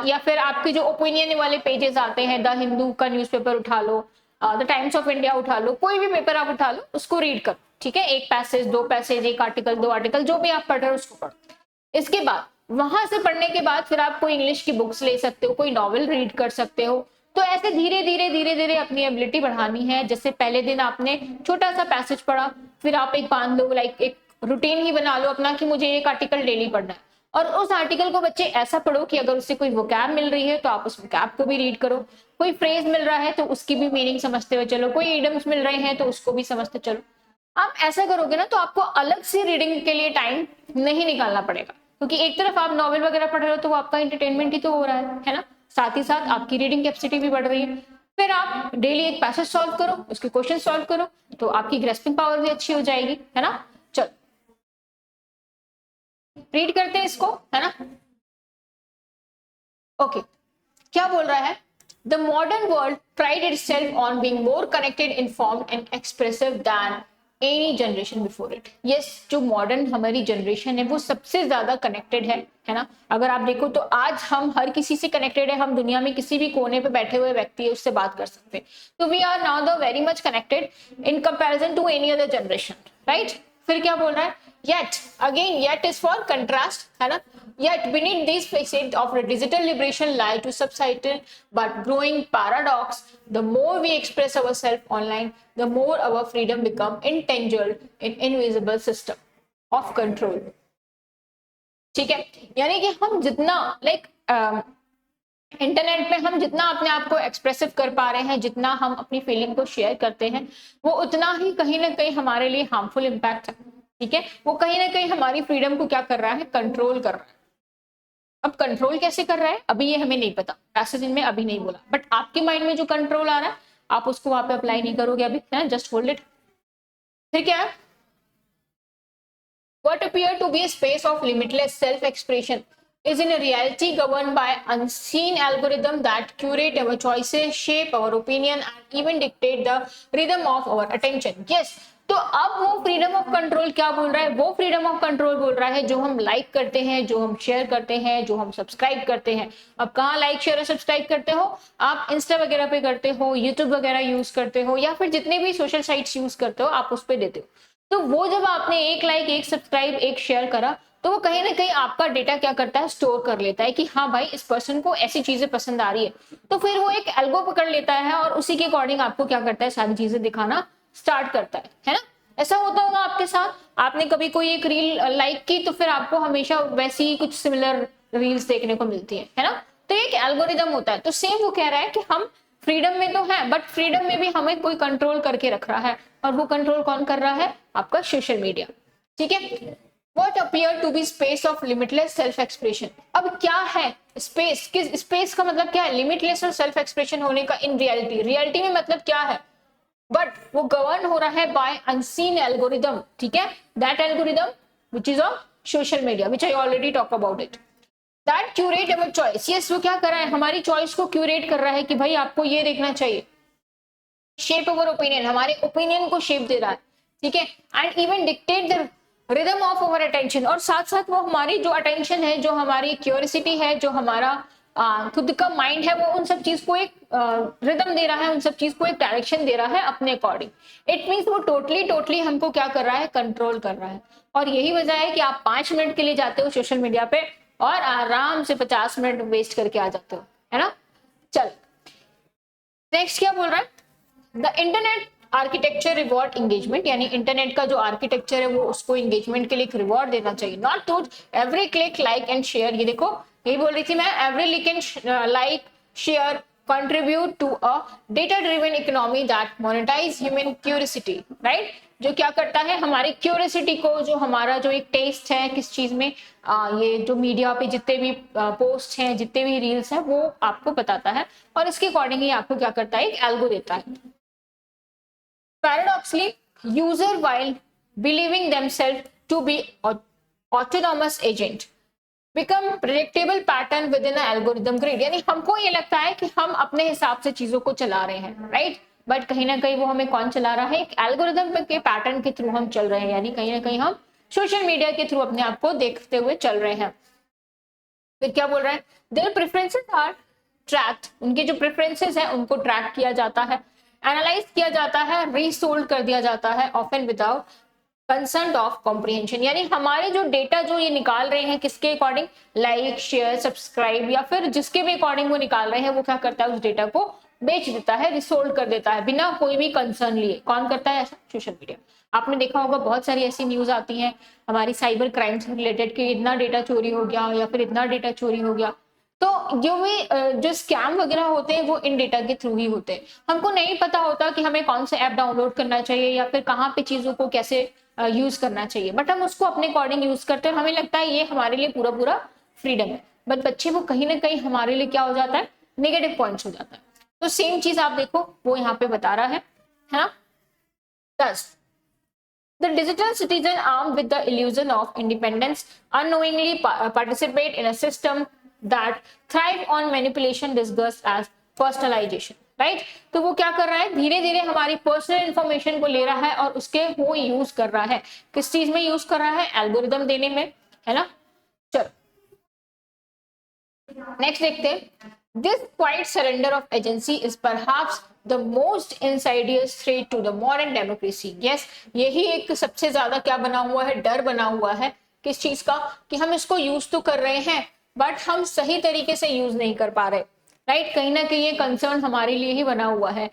या फिर आपके जो ओपिनियन वाले पेजेस आते हैं, द हिंदू का न्यूज़पेपर उठा लो, द टाइम्स ऑफ इंडिया उठा लो, कोई भी पेपर आप उठा लो, उसको रीड करो, ठीक है। एक पैसेज, 2 पैसेज, एक आर्टिकल, 2 आर्टिकल, जो भी आप पढ़ रहे हो उसको पढ़ो। इसके बाद वहां से पढ़ने के बाद फिर आप कोई इंग्लिश की बुक्स ले सकते हो, कोई नॉवेल रीड कर सकते हो। तो ऐसे धीरे धीरे धीरे धीरे अपनी एबिलिटी बढ़ानी है। जैसे पहले दिन आपने छोटा सा पैसेज पढ़ा, फिर आप एक बांध लो, लाइक एक रूटीन ही बना लो अपना कि मुझे एक आर्टिकल डेली पढ़ना है, और उस आर्टिकल को बच्चे ऐसा पढ़ो कि अगर उससे कोई वोकैब मिल रही है तो आप उस वोकैब को भी रीड करो, कोई फ्रेज मिल रहा है तो उसकी भी मीनिंग समझते हुए चलो, कोई इडियम्स मिल रहे हैं तो उसको भी समझते चलो। आप ऐसा करोगे ना तो आपको अलग से रीडिंग के लिए टाइम नहीं निकालना पड़ेगा, क्योंकि एक तरफ आप नॉवेल वगैरह पढ़ रहे हो तो वो आपका एंटरटेनमेंट ही तो हो रहा है ना, साथ ही साथ आपकी रीडिंग कैपेसिटी भी बढ़ रही है। फिर आप डेली एक पैसेज सॉल्व करो, उसके क्वेश्चन सॉल्व करो, तो आपकी ग्रेस्पिंग पावर भी अच्छी हो जाएगी, है ना। चलो रीड करते हैं इसको, है ना। ओके, क्या बोल रहा है, the modern world pride itself on being more connected, informed and expressive than any generation before it. Yes, जो मॉडर्न हमारी जनरेशन है वो सबसे ज्यादा कनेक्टेड है ना। अगर आप देखो तो आज हम हर किसी से कनेक्टेड है, हम दुनिया में किसी भी कोने पे बैठे हुए व्यक्ति है उससे बात कर सकते हैं। तो we are now the very much connected in comparison to any other generation, right. फिर क्या बोल रहा है, yet again, yet is for contrast, है ना। Yet beneath these facades of digital liberation lie to subtitle but growing paradox. The more we express ourselves online, the more our freedom become entangled in invisible system of control. ठीक है, यानी कि हम जितना like internet पे हम जितना अपने आप को एक्सप्रेसिव कर पा रहे हैं, जितना हम अपनी फीलिंग को शेयर करते हैं, वो उतना ही कहीं ना कहीं हमारे लिए हार्मफुल इम्पैक्ट है, ठीक है। वो कहीं ना कहीं हमारी फ्रीडम को क्या कर रहा है, कंट्रोल कर रहा है। अब कंट्रोल कैसे कर रहा है अभी ये हमें नहीं पता, पैसेज में अभी नहीं बोला, बट आपके माइंड में जो कंट्रोल आ रहा है आप उसको वहां पे अप्लाई नहीं करोगे अभी, है, जस्ट होल्ड इट। फिर क्या है, what appear to be a space of limitless self-expression is in a reality governed by unseen algorithm that curate our choices, shape our opinion and even dictate the rhythm of our attention. Yes, तो अब वो freedom of control क्या बोल रहा है, वो freedom of control बोल रहा है जो हम लाइक करते हैं, जो हम शेयर करते हैं, जो हम सब्सक्राइब करते हैं। अब कहाँ लाइक शेयर और सब्सक्राइब करते हो आप, इंस्टा वगैरह पे करते हो, यूट्यूब वगैरह यूज करते हो, या फिर जितने भी सोशल साइट्स यूज करते हो आप उस पर देते हो। तो वो जब आपने एक लाइक, एक सब्सक्राइब, एक शेयर करा, तो वो कहीं ना कहीं आपका डेटा क्या करता है, स्टोर कर लेता है कि हाँ भाई इस पर्सन को ऐसी चीजें पसंद आ रही है। तो फिर वो एक एल्गो पकड़ लेता है और उसी के अकॉर्डिंग आपको क्या करता है, सारी चीजें दिखाना स्टार्ट करता है ना। ऐसा होता होगा आपके साथ, आपने कभी कोई एक रील लाइक की तो फिर आपको हमेशा वैसी ही कुछ सिमिलर रील्स देखने को मिलती है ना। तो एक एल्गोरिदम होता है। तो सेम वो कह रहा है कि हम फ्रीडम में तो है, बट फ्रीडम में भी हमें कोई कंट्रोल करके रख रहा है, और वो कंट्रोल कौन कर रहा है, आपका सोशल मीडिया, ठीक है। What appear to be space of limitless self expression. अब क्या है स्पेस, किस स्पेस का मतलब क्या है, लिमिटलेस और सेल्फ एक्सप्रेशन होने का इन रियलिटी, रियलिटी में मतलब क्या है, बट वो गवर्न हो रहा है बाय अनसीन एल्गोरिदम, ठीक है। That algorithm which is of social media, which I already talk about it. That curate our choice, yes, वो क्या कर रहा है, हमारी चॉइस को क्यूरेट कर रहा है कि भाई आपको ये देखना चाहिए। शेप अवर ओपिनियन, हमारे ओपिनियन को शेप दे रहा है, ठीक है। And even dictate the rhythm of our attention, और साथ साथ वो हमारी जो अटेंशन है, जो हमारी क्यूरियोसिटी है, जो हमारा खुद का माइंड है वो उन सब चीज को एक रिदम दे रहा है, उन सब चीज को एक डायरेक्शन दे रहा है अपने अकॉर्डिंग। इट मीन्स वो टोटली हमको क्या कर रहा है, कंट्रोल कर रहा है। और यही वजह है कि आप 5 मिनट के लिए जाते हो सोशल मीडिया पे और आराम से 50 मिनट वेस्ट करके आ जाते हो, है ना। चल नेक्स्ट क्या बोल रहा है, the internet architecture reward engagement, यानी इंटरनेट का जो आर्किटेक्चर है वो उसको एंगेजमेंट के लिए एक रिवॉर्ड देना चाहिए। Not to every click like and share, ये देखो यही बोल रही थी मैं, every click and like share contribute to a data driven economy that monetize human curiosity, right? जो क्या करता है, हमारी क्यूरियोसिटी को, जो हमारा जो एक टेस्ट है किस चीज में, ये जो मीडिया पे जितने भी पोस्ट हैं, जितने भी रील्स हैं, वो आपको बताता है और इसके अकॉर्डिंग ही आपको क्या करता है, एक एल्गो देता है। Paradoxically user while believing themselves to be autonomous agent become predictable pattern within an algorithm grid, यानी हमको ये लगता है कि हम अपने हिसाब से चीजों को चला रहे हैं, राइट, बट कहीं ना कहीं वो हमें कौन चला रहा है, एक एल्गोरिदम के पैटर्न के थ्रू हम चल रहे हैं, यानी कहीं ना कहीं हम सोशल मीडिया के थ्रू अपने आप को देखते हुए चल रहे हैं। फिर क्या बोल रहा है, देयर प्रेफरेंसेस आर ट्रैक्ड, उनके जो प्रेफरेंसेस हैं उनको ट्रैक किया जाता है, एनालाइज किया जाता है, रीसोल्ड कर दिया जाता है, often without concern of comprehension, यानी हमारे जो डेटा जो ये निकाल रहे हैं किसके अकॉर्डिंग, लाइक शेयर सब्सक्राइब या फिर जिसके भी अकॉर्डिंग वो निकाल रहे हैं, वो क्या करता है, उस डेटा को बेच देता है, रिसोल्ड कर देता है बिना कोई भी कंसर्न लिए। कौन करता है ऐसा, सोशल मीडिया। आपने देखा होगा बहुत सारी ऐसी न्यूज आती हैं हमारी साइबर क्राइम से रिलेटेड कि इतना डेटा चोरी हो गया या फिर इतना डेटा चोरी हो गया। तो जो भी जो स्कैम वगैरह होते हैं वो इन डेटा के थ्रू ही होते हैं। हमको नहीं पता होता कि हमें कौन सा ऐप डाउनलोड करना चाहिए या फिर कहाँ पे चीजों को कैसे यूज करना चाहिए, बट हम उसको अपने अकॉर्डिंग यूज करते हैं, हमें लगता है ये हमारे लिए पूरा पूरा फ्रीडम है, बट बच्चे वो कहीं ना कहीं हमारे लिए क्या हो जाता है, नेगेटिव पॉइंट्स हो जाता है। तो सेम चीज आप देखो वो यहाँ पे बता रहा है ना। Thus, the digital citizen armed with the illusion of independence unknowingly participate in a system that thrive on manipulation discussed as personalization, right. तो वो क्या कर रहा है, धीरे धीरे हमारी पर्सनल इंफॉर्मेशन को ले रहा है और उसके वो यूज कर रहा है, किस चीज में यूज कर रहा है, एल्गोरिदम देने में, है ना। चलो नेक्स्ट देखते हैं, this quiet surrender of agency is perhaps the most insidious threat to the modern democracy. Yes, यही एक सबसे ज्यादा क्या बना हुआ है, डर बना हुआ है किस चीज का, कि हम इसको यूज तो कर रहे हैं बट हम सही तरीके से यूज नहीं कर पा रहे, राइट। कहीं ना कहीं ये कंसर्न हमारे लिए ही बना हुआ है।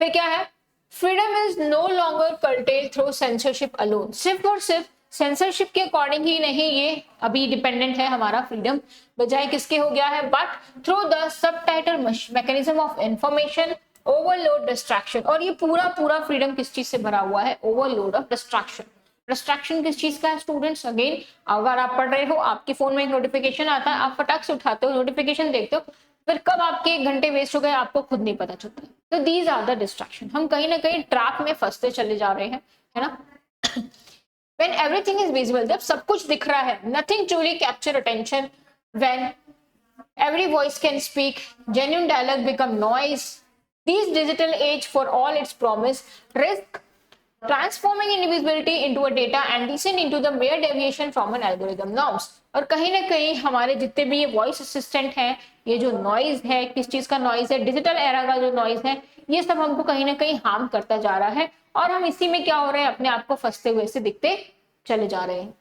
फिर क्या है, freedom is no longer curtailed through censorship alone, सिर्फ और सिर्फ सेंसरशिप के अकॉर्डिंग ही नहीं ये अभी डिपेंडेंट है हमारा फ्रीडम, बजाय किसके हो गया है, but through the subtitle mechanism of information overload distraction. और ये पूरा पूरा फ्रीडम किस चीज से भरा हुआ है, ओवरलोड ऑफ डिस्ट्रैक्शन। डिस्ट्रैक्शन किस चीज का है स्टूडेंट्स, अगेन अगर आप पढ़ रहे हो, आपके फोन में एक नोटिफिकेशन आता है, आप फटाक से उठाते हो, नोटिफिकेशन देखते हो, फिर कब आपके 1 घंटे वेस्ट हो गए आपको खुद नहीं पता चलता। तो दीज आर द डिस्ट्रैक्शन, हम कहीं ना कहीं ट्रैप में फंसते चले जा रहे हैं, है ना। When everything is visible, जब सब कुछ दिख रहा है, nothing truly capture attention, when every voice can speak, genuine dialogue become noise. These digital age, for all its promise, risk transforming invisibility into a data and descend into the mere deviation from an algorithm norms. और कहीं ना कहीं हमारे जितने भी ये voice assistant हैं, ये जो नॉइज है, किस चीज का नॉइज है, डिजिटल एरा का जो नॉइज है, ये सब हमको कहीं ना कहीं हार्म करता जा रहा है और हम इसी में क्या हो रहे हैं, अपने आप को फंसते हुए से दिखते चले जा रहे हैं,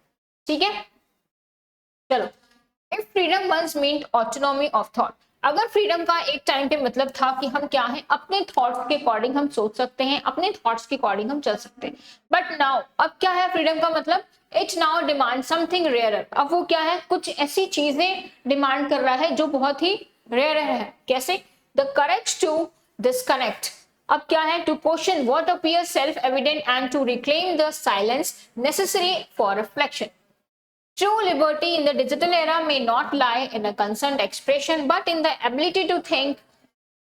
ठीक है। चलो, if freedom once meant autonomy of thought, अगर फ्रीडम का एक टाइम पे मतलब था कि हम क्या है, अपने थॉट्स के अकॉर्डिंग हम सोच सकते हैं, अपने थॉट्स के अकॉर्डिंग हम चल सकते हैं, बट नाउ अब क्या है फ्रीडम का मतलब, it's now demand something rarer. अब वो क्या है, कुछ ऐसी चीजें डिमांड कर रहा है जो बहुत ही रेयर है। कैसे, द करेज टू डिस्कनेक्ट, अब क्या है, to question what appears self evident and to reclaim the silence necessary for reflection. True liberty in the digital era may not lie in a concerned expression, but in the ability to think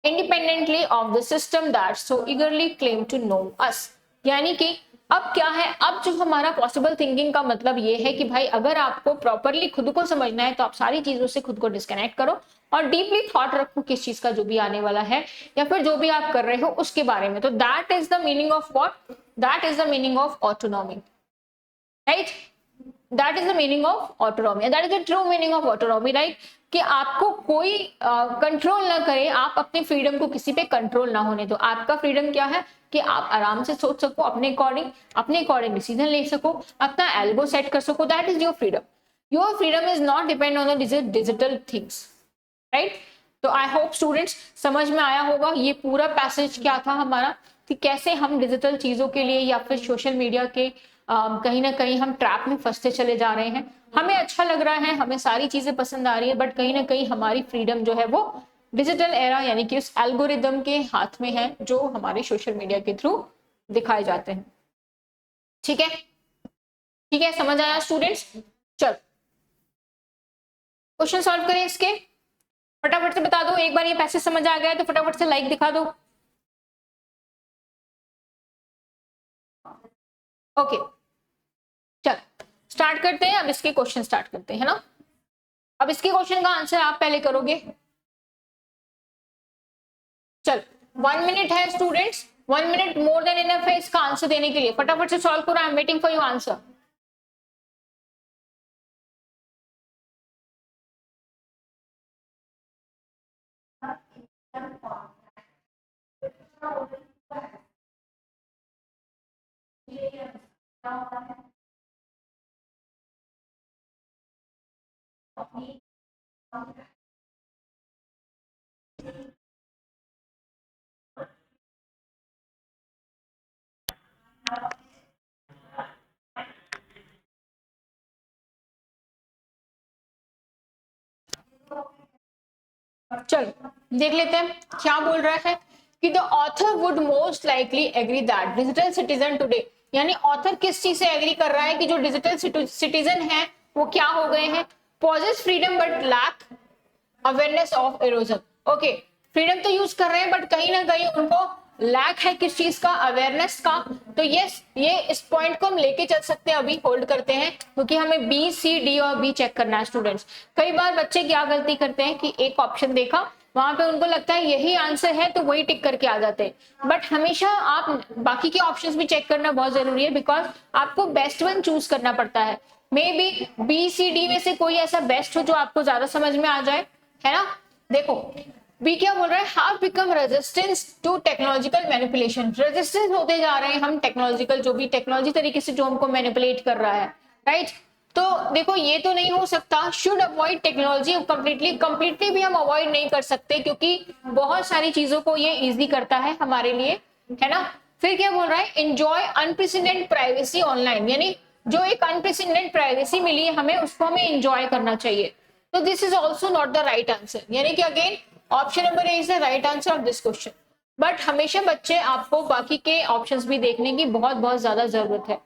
independently of the system that so eagerly claim to know us. यानी कि अब क्या है, अब जो हमारा possible thinking का मतलब ये है कि भाई अगर आपको प्रॉपरली खुद को समझना है तो आप सारी चीजों से खुद को डिस्कनेक्ट करो और डीपली थॉट रखो किस चीज का जो भी आने वाला है या फिर जो भी आप कर रहे हो उसके बारे में। तो that is the meaning of what, that is the meaning of autonomy, right. That is the meaning of autonomy, and that is the true meaning of autonomy, right? कि आपको कोई कंट्रोल ना करे, आप अपने फ्रीडम को किसी पे कंट्रोल ना होने दो। आपका फ्रीडम क्या है कि आप आराम से सोच सको, अपने अकॉर्डिंग डिसीजन ले सको, अपना एल्गो सेट कर सको, that is your freedom. Your freedom is not depend on the digital things, right. तो आई होप स्टूडेंट्स समझ में आया होगा ये पूरा पैसेज क्या था हमारा, कि कैसे हम डिजिटल चीजों के लिए या फिर सोशल मीडिया के कहीं ना कहीं हम ट्रैप में फंसते चले जा रहे हैं। हमें अच्छा लग रहा है, हमें सारी चीजें पसंद आ रही है, बट कहीं ना कहीं हमारी फ्रीडम जो है वो डिजिटल एरा यानी कि उस एल्गोरिदम के हाथ में है जो हमारे सोशल मीडिया के थ्रू दिखाए जाते हैं। ठीक है, ठीक है, समझ आया स्टूडेंट्स? चल क्वेश्चन सॉल्व करें इसके, फटाफट से बता दो। एक बार ये पैसेज समझ आ गया तो फटाफट से लाइक दिखा दो। ओके चल स्टार्ट करते हैं। अब इसके क्वेश्चन स्टार्ट करते हैं ना। अब इसके क्वेश्चन का आंसर आप पहले करोगे। चल 1 मिनट है students, 1 minute more than enough है इसका आंसर देने के लिए। फटाफट से सॉल्व करो, I am waiting for your answer. चलो देख लेते हैं क्या बोल रहा है कि the author would most likely agree that digital citizen today, यानी ऑथर किस चीज से एग्री कर रहा है कि जो डिजिटल सिटीजन है वो क्या हो गए हैं, possess freedom but lack awareness of erosion. Okay, freedom तो यूज कर रहे हैं बट कहीं ना कहीं उनको लैक है किस चीज का, अवेयरनेस का। तो यस, ये इस पॉइंट को हम लेके चल सकते हैं, अभी होल्ड करते हैं, क्योंकि हमें बी सी डी और बी चेक करना है स्टूडेंट्स। कई बार बच्चे क्या गलती करते हैं कि एक ऑप्शन देखा, वहां पे उनको लगता है यही आंसर है तो वही टिक करके आ जाते हैं, बट हमेशा आप बाकी के ऑप्शंस भी चेक करना बहुत जरूरी है, बिकॉज आपको बेस्ट वन चूज करना पड़ता है। Maybe B C D में से कोई ऐसा बेस्ट हो जो आपको ज्यादा समझ में आ जाए, है ना। देखो बी क्या बोल रहा है, have become resistance to technological manipulation, resistance होते जा रहे हैं हम टेक्नोलॉजिकल, जो भी टेक्नोलॉजी तरीके से जो हमको मैनिपुलेट कर रहा है, राइट। तो देखो ये तो नहीं हो सकता, शुड अवॉइड टेक्नोलॉजी कंप्लीटली भी हम अवॉइड नहीं कर सकते, क्योंकि बहुत सारी चीजों को ये इजी करता है हमारे लिए, है ना। फिर क्या बोल रहा है, एंजॉय अनप्रेसिडेंट प्राइवेसी ऑनलाइन, यानी जो एक अनप्रेसिडेंट प्राइवेसी मिली है हमें, उसको हमें एंजॉय करना चाहिए। तो this is also not the right answer, यानी कि again option number A is the right answer of this question. But हमेशा बच्चे आपको बाकी के ऑप्शंस भी देखने की बहुत बहुत ज्यादा जरूरत है।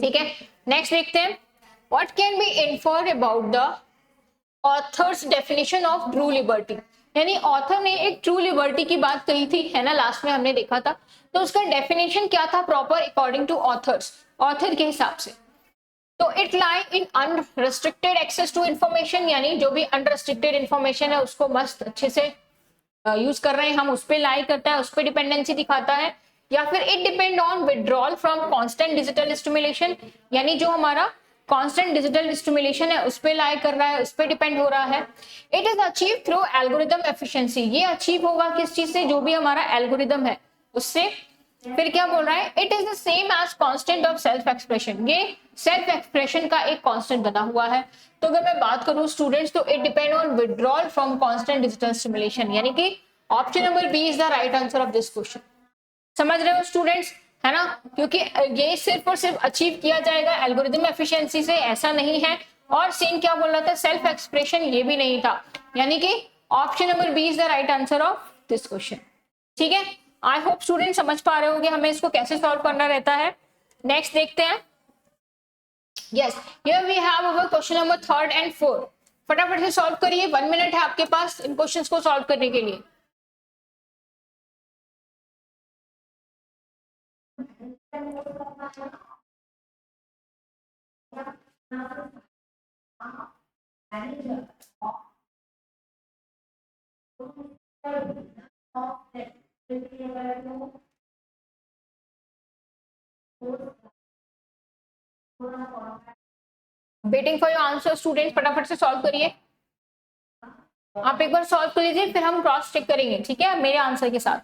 ठीक है, नेक्स्ट देखते हैं, what can be inferred about the author's definition of true liberty, यानी ऑथर ने एक ट्रू लिबर्टी की बात कही थी, है ना, लास्ट में हमने देखा था। तो उसका डेफिनेशन क्या था proper according to authors, author के हिसाब से। तो it lie in unrestricted access to information, यानी जो भी अनरिस्ट्रिक्टेड इन्फॉर्मेशन है उसको मस्त अच्छे से यूज कर रहे हैं हम, उस पर लाई करता है, उस पर डिपेंडेंसी दिखाता है। या फिर it depend on withdrawal from constant digital stimulation, यानी जो हमारा कांस्टेंट डिजिटल स्टिमुलेशन है उस पर लाई कर रहा है, उस पर डिपेंड हो रहा है। It is achieve through algorithm efficiency, ये अचीव होगा किस चीज से, जो भी हमारा एल्गोरिदम है उससे। फिर क्या बोल रहा है, it is the same as constant of self expression, ये सेल्फ एक्सप्रेशन का एक कांस्टेंट बना हुआ है। तो अगर मैं बात करूं स्टूडेंट्स, तो it depend on withdrawal from constant digital stimulation, यानी कि option number B is the right answer of this question. समझ रहे हो स्टूडेंट्स, है ना, क्योंकि ये सिर्फ और सिर्फ अचीव किया जाएगा एल्गोरिदम एफिशिएंसी से, ऐसा नहीं है। और सेम क्या बोल रहा था, सेल्फ एक्सप्रेशन, ये भी नहीं था, यानी कि option number B is the right answer of this question. ठीक है, आई होप स्टूडेंट समझ पा रहे होंगे हमें इसको कैसे सॉल्व करना रहता है। नेक्स्ट देखते हैं, yes here we have our question number 3 and 4। फटाफट से सॉल्व करिए, 1 मिनट है आपके पास इन क्वेश्चंस को सॉल्व करने के लिए। Waiting for your answer student, फटाफट से सॉल्व करिए। आप एक बार सॉल्व कर लीजिए, फिर हम क्रॉस चेक करेंगे, ठीक है, मेरे आंसर के साथ।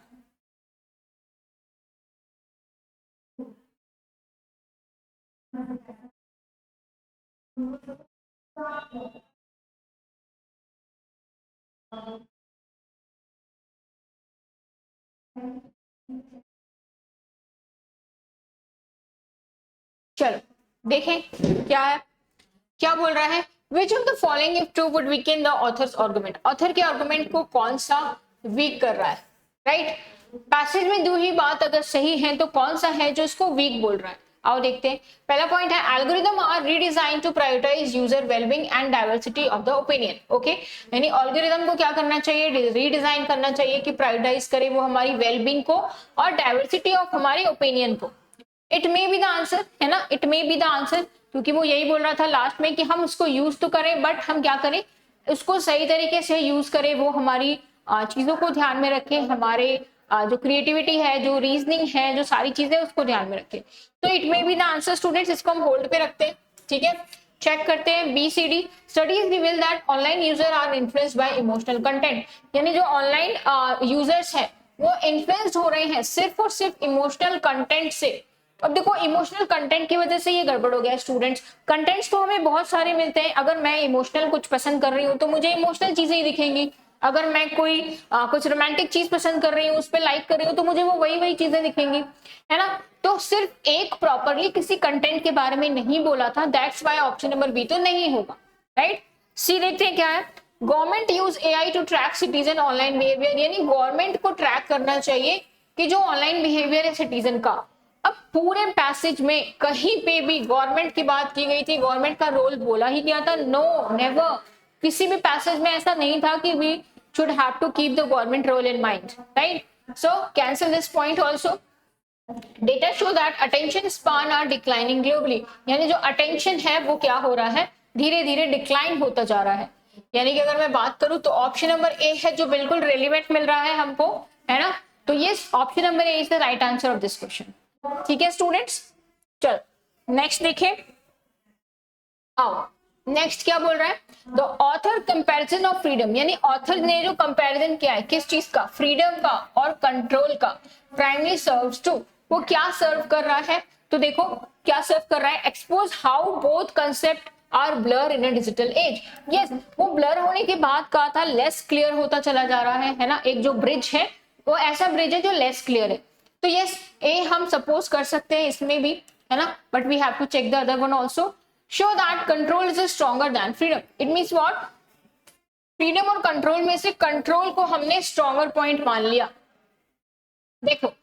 चलो देखें क्या है, क्या बोल रहा है, which of the following if true would weaken the author's argument, author के आर्गुमेंट को कौन सा वीक कर रहा है, राइट। पैसेज में दो ही बात अगर सही है तो कौन सा है जो इसको वीक बोल रहा है, आओ देखते हैं। पहला पॉइंट है algorithm are redesign to prioritise user wellbeing and diversity of the opinion, okay, यानी एल्गोरिदम को क्या करना चाहिए, रीडिजाइन करना चाहिए कि प्रायोरिटाइज करे वो हमारी वेलबींग को और डाइवर्सिटी ऑफ हमारे ओपिनियन को। It may be the answer, है ना, it may be the answer, क्योंकि वो यही बोल रहा था लास्ट में कि हम उसको यूज तो करें बट हम क्या करें, उसको सही तरीके से यूज करें, वो हमारी चीजों को ध्यान में रखे, हमारे जो क्रिएटिविटी है, जो रीजनिंग है, जो सारी चीजें उसको ध्यान में रखे। तो it may be the answer students, इसको हम होल्ड पे रखते हैं, ठीक है। चेक करते हैं BCD, studies reveal that online user are influenced by emotional content, यानी जो ऑनलाइन यूजर्स है वो इन्फ्लुएंस्ड हो रहे हैं सिर्फ और सिर्फ इमोशनल कंटेंट से। अब देखो इमोशनल कंटेंट की वजह से ये गड़बड़ हो गया स्टूडेंट्स, कंटेंट्स तो हमें बहुत सारे मिलते हैं, अगर मैं इमोशनल कुछ पसंद कर रही हूँ तो मुझे इमोशनल चीजें ही दिखेंगी, अगर मैं कोई कुछ रोमांटिक चीज पसंद कर रही हूँ, उस पर लाइक कर रही हूँ तो मुझे वो वही वही चीजें दिखेंगी, है ना। तो सिर्फ एक प्रॉपरली किसी कंटेंट के बारे में नहीं बोला था, that's why option number B तो नहीं होगा, राइट। सी देखते हैं क्या है, government use AI to track citizen online behaviour, यानी गवर्नमेंट को ट्रैक करना चाहिए कि जो ऑनलाइन बिहेवियर है सिटीजन का। अब पूरे पैसेज में कहीं पे भी गवर्नमेंट की बात की गई थी, गवर्नमेंट का रोल बोला ही गया था, नो नेवर, किसी भी पैसेज में ऐसा नहीं था कि we should have to keep the government role in mind, right. So cancel this point also. Data show that attention span are declining globally, यानी जो अटेंशन है वो क्या हो रहा है, धीरे धीरे डिक्लाइन होता जा रहा है। यानी कि अगर मैं बात करूं तो ऑप्शन नंबर ए है जो बिल्कुल रेलिवेंट मिल रहा है हमको, है ना। तो ये option number A is the right answer of this question, ठीक है स्टूडेंट्स। चल नेक्स्ट देखें, आओ नेक्स्ट क्या बोल रहा है, the author comparison of freedom, यानी ऑथर ने जो कंपैरिजन किया है किस चीज का, फ्रीडम का और कंट्रोल का, प्राइमरी सर्व्स टू, वो क्या सर्व कर रहा है, तो देखो क्या सर्व कर रहा है, expose how both concept are blur in a digital age. Yes, वो ब्लर होने के बाद कहा था लेस क्लियर होता चला जा रहा है ना, एक जो ब्रिज है वो ऐसा ब्रिज है जो लेस क्लियर है। तो यस ए हम सपोज कर सकते हैं इसमें भी, है ना, but we have to check the other one also. Show that control is stronger than freedom, it means what, freedom और कंट्रोल में से कंट्रोल को हमने स्ट्रॉन्गर पॉइंट मान लिया। देखो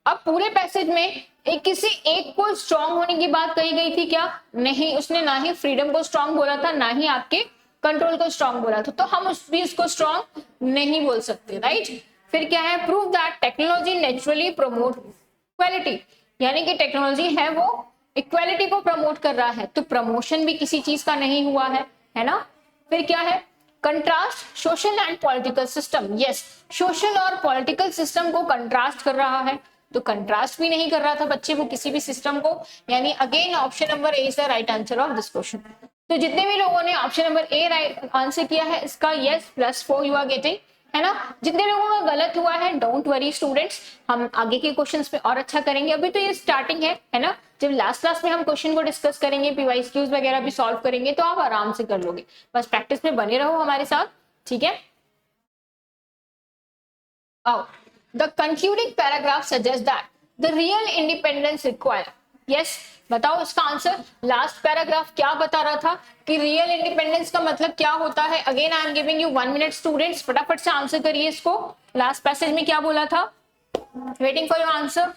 अब पूरे पैसेज में एक किसी एक को स्ट्रॉन्ग होने की बात कही गई थी क्या, नहीं, उसने ना ही फ्रीडम को स्ट्रॉन्ग बोला था ना ही आपके कंट्रोल को स्ट्रॉन्ग बोला था, तो हम उस भी उसको स्ट्रॉन्ग नहीं बोल सकते, राइट। फिर क्या है, prove that technology naturally promote equality, यानी कि टेक्नोलॉजी है वो इक्वालिटी को प्रमोट कर रहा है, तो प्रमोशन भी किसी चीज का नहीं हुआ है ना। फिर क्या है, contrast social and political system, yes, social और पॉलिटिकल सिस्टम को कंट्रास्ट कर रहा है, तो कंट्रास्ट भी नहीं कर रहा था बच्चे वो किसी भी सिस्टम को, यानी again option number A is the right answer of this question. तो जितने भी लोगों ने option number A right answer किया है इसका यस +4 यू आर गेटिंग, है ना। जितने लोगों का गलत हुआ है डोंट वरी स्टूडेंट्स, हम आगे के क्वेश्चंस में और अच्छा करेंगे, अभी तो ये स्टार्टिंग है ना। जब लास्ट क्लास में हम क्वेश्चन को डिस्कस करेंगे, PYQs वगैरह भी सॉल्व करेंगे तो आप आराम से कर लोगे, बस प्रैक्टिस में बने रहो हमारे साथ, ठीक है। आओ, the concluding paragraph suggest that the real independence require, yes, बताओ इसका आंसर। लास्ट पैराग्राफ क्या बता रहा था कि रियल इंडिपेंडेंस का मतलब क्या होता है, again I am giving you 1 minute students, फटाफट से आंसर करिए इसको। लास्ट पैसेज में क्या बोला था, वेटिंग फॉर योर आंसर।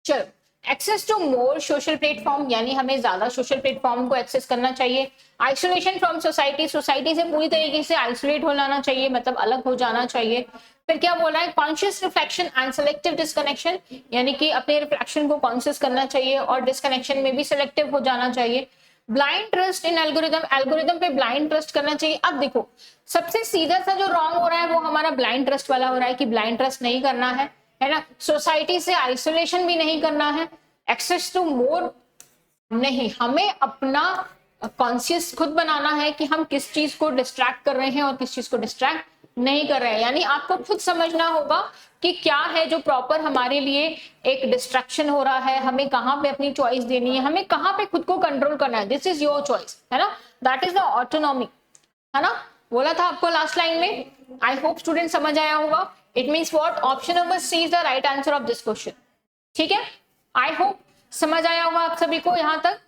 चलो, access to more social platform, यानी हमें ज्यादा सोशल प्लेटफॉर्म को एक्सेस करना चाहिए। आइसोलेशन फ्रॉम सोसाइटी, सोसाइटी से पूरी तरीके से आइसोलेट हो जाना चाहिए, मतलब अलग हो जाना चाहिए। फिर क्या बोला है, conscious reflection and selective disconnection, यानी कि अपने रिफ्लेक्शन को कॉन्शियस करना चाहिए और डिस्कनेक्शन में भी सेलेक्टिव हो जाना चाहिए। Blind trust in algorithm, algorithm पे ब्लाइंड ट्रस्ट करना चाहिए। अब देखो सबसे सीधा सा जो रॉन्ग हो रहा है वो हमारा ब्लाइंड ट्रस्ट वाला हो रहा है कि ब्लाइंड ट्रस्ट नहीं करना है ना, सोसाइटी से आइसोलेशन भी नहीं करना है, एक्सेस टू मोर नहीं, हमें अपना कॉन्शियस खुद बनाना है कि हम किस चीज को डिस्ट्रैक्ट कर रहे हैं और किस चीज को डिस्ट्रैक्ट नहीं कर रहे हैं। यानी आपको खुद समझना होगा कि क्या है जो प्रॉपर हमारे लिए एक डिस्ट्रैक्शन हो रहा है, हमें कहाँ पे अपनी चॉइस देनी है, हमें कहाँ पे खुद को कंट्रोल करना है। दिस इज योर चॉइस, है ना, दैट इज द ऑटोनॉमी, है ना, बोला था आपको लास्ट लाइन में। आई होप स्टूडेंट समझ आया होगा। It means what, option number C is the right answer of this question. ठीक है, आई होप समझ आया होगा आप सभी को यहाँ तक।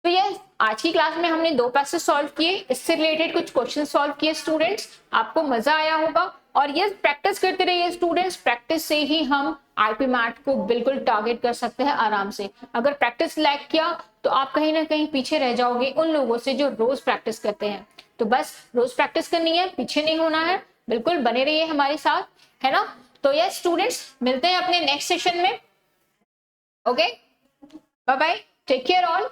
तो ये आज की क्लास में हमने 2 पैसेज सॉल्व किए, इससे रिलेटेड कुछ क्वेश्चन सॉल्व किए स्टूडेंट्स, आपको मजा आया होगा। और ये प्रैक्टिस करते रहिए स्टूडेंट्स, प्रैक्टिस से ही हम आईपी मैट को बिल्कुल टारगेट कर सकते हैं आराम से। अगर प्रैक्टिस लैक किया तो आप कहीं ना कहीं पीछे रह जाओगे उन लोगों से जो रोज प्रैक्टिस करते हैं। तो बस रोज प्रैक्टिस करनी है, पीछे नहीं होना है, बिल्कुल बने रहिए हमारे साथ, है ना। तो ये स्टूडेंट्स मिलते हैं अपने नेक्स्ट सेशन में। Okay, bye bye, take care all.